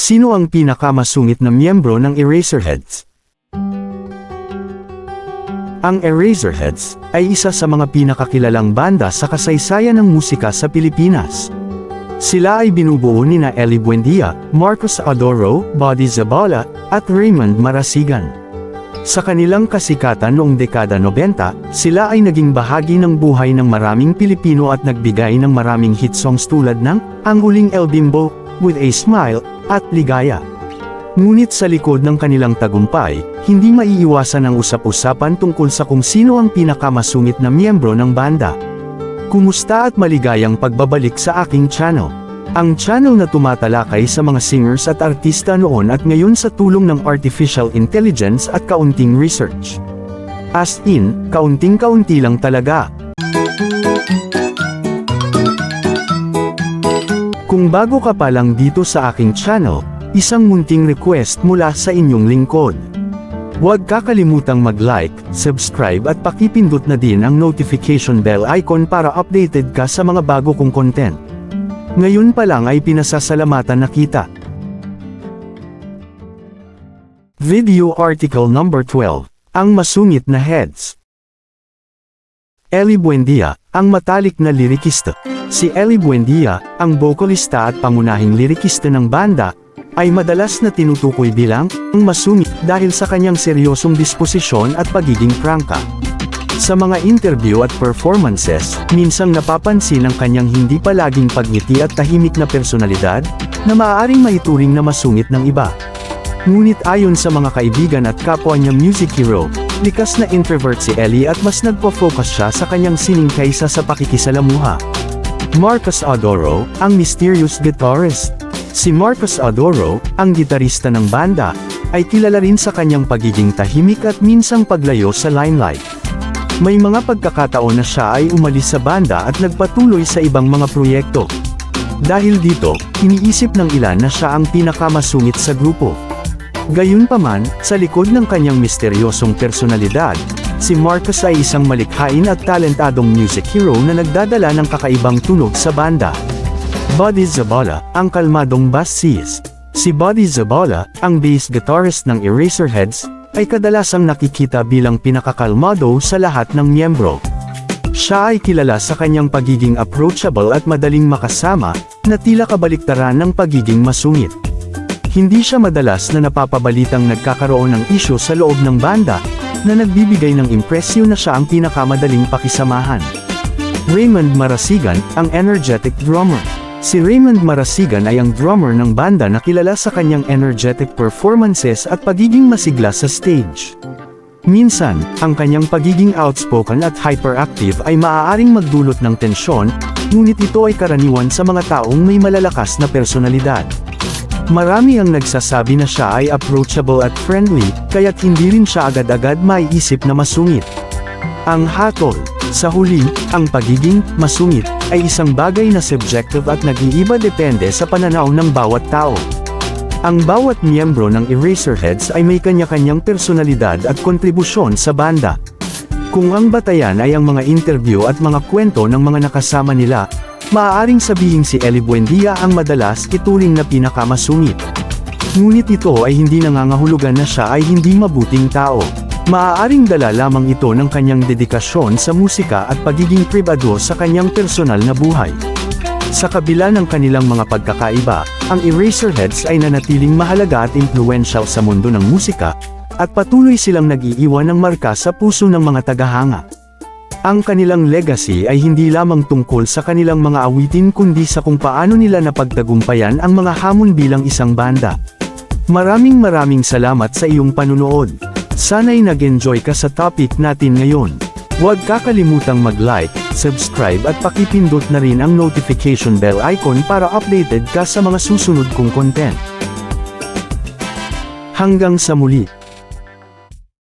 Sino ang pinakamasungit na miyembro ng Eraserheads? Ang Eraserheads ay isa sa mga pinakakilalang banda sa kasaysayan ng musika sa Pilipinas. Sila ay binubuo nina Ellie Buendia, Marcos Adoro, Buddy Zabala, at Raymond Marasigan. Sa kanilang kasikatan noong dekada 90, sila ay naging bahagi ng buhay ng maraming Pilipino at nagbigay ng maraming hit songs tulad ng Ang Huling El Bimbo, With a Smile, at Ligaya. Ngunit sa likod ng kanilang tagumpay, hindi maiiwasan ang usap-usapan tungkol sa kung sino ang pinakamasungit na miyembro ng banda. Kumusta at maligayang pagbabalik sa aking channel. Ang channel na tumatalakay sa mga singers at artista noon at ngayon sa tulong ng artificial intelligence at kaunting research. As in, kaunting-kaunti lang talaga. Kung bago ka pa lang dito sa aking channel, isang munting request mula sa inyong lingkod. Huwag kakalimutang mag-like, subscribe at pakipindot na din ang notification bell icon para updated ka sa mga bago kong content. Ngayon pa lang ay pinasasalamatan na kita. Video article number 12, Ang Masungit na Heads. Ellie Buendia, ang matalik na lirikista. Si Ellie Buendia, ang bokalista at pangunahing lirikista ng banda, ay madalas na tinutukoy bilang ang masungit dahil sa kanyang seryosong disposisyon at pagiging prangka. Sa mga interview at performances, minsang napapansin ang kanyang hindi palaging pagngiti at tahimik na personalidad, na maaaring maituring na masungit ng iba. Ngunit ayon sa mga kaibigan at kapwa niya music hero, likas na introvert si Ellie at mas nagpo-focus siya sa kanyang sining kaysa sa pakikisalamuha. Marcos Adoro, ang mysterious guitarist. Si Marcos Adoro, ang gitarista ng banda, ay kilala rin sa kanyang pagiging tahimik at minsang paglayo sa limelight. May mga pagkakataon na siya ay umalis sa banda at nagpatuloy sa ibang mga proyekto. Dahil dito, iniisip ng ilan na siya ang pinakamasungit sa grupo. Gayunpaman, sa likod ng kanyang misteryosong personalidad, si Marcos ay isang malikhain at talentadong music hero na nagdadala ng kakaibang tunog sa banda. Buddy Zabala, ang kalmadong bassist. Si Buddy Zabala, ang bass guitarist ng Eraserheads, ay kadalasang nakikita bilang pinakakalmado sa lahat ng miyembro. Siya ay kilala sa kanyang pagiging approachable at madaling makasama, na tila kabaliktaran ng pagiging masungit. Hindi siya madalas na napapabalitang nagkakaroon ng isyu sa loob ng banda, na nagbibigay ng impresyon na siya ang pinakamadaling pakisamahan. Raymond Marasigan, ang energetic drummer. Si Raymond Marasigan ay ang drummer ng banda na kilala sa kanyang energetic performances at pagiging masigla sa stage. Minsan, ang kanyang pagiging outspoken at hyperactive ay maaaring magdulot ng tensyon, ngunit ito ay karaniwan sa mga taong may malalakas na personalidad. Marami ang nagsasabi na siya ay approachable at friendly, kaya't hindi rin siya agad-agad maiisip na masungit. Ang hatol. Sa huli, ang pagiging masungit ay isang bagay na subjective at nag-iiba depende sa pananaw ng bawat tao. Ang bawat miyembro ng Eraserheads ay may kanya-kanyang personalidad at kontribusyon sa banda. Kung ang batayan ay ang mga interview at mga kwento ng mga nakasama nila, maaaring sabihing si Ellie Buendia ang madalas ituring na pinakamasungit. Ngunit ito ay hindi nangangahulugan na siya ay hindi mabuting tao. Maaaring dala lamang ito ng kanyang dedikasyon sa musika at pagiging pribado sa kanyang personal na buhay. Sa kabila ng kanilang mga pagkakaiba, ang Eraserheads ay nanatiling mahalaga at impluwensyal sa mundo ng musika, at patuloy silang nag-iiwan ng marka sa puso ng mga tagahanga. Ang kanilang legacy ay hindi lamang tungkol sa kanilang mga awitin kundi sa kung paano nila napagtagumpayan ang mga hamon bilang isang banda. Maraming salamat sa iyong panunood. Sana'y nag-enjoy ka sa topic natin ngayon. Huwag kakalimutang mag-like, subscribe at pakipindot na rin ang notification bell icon para updated ka sa mga susunod kong content. Hanggang sa muli.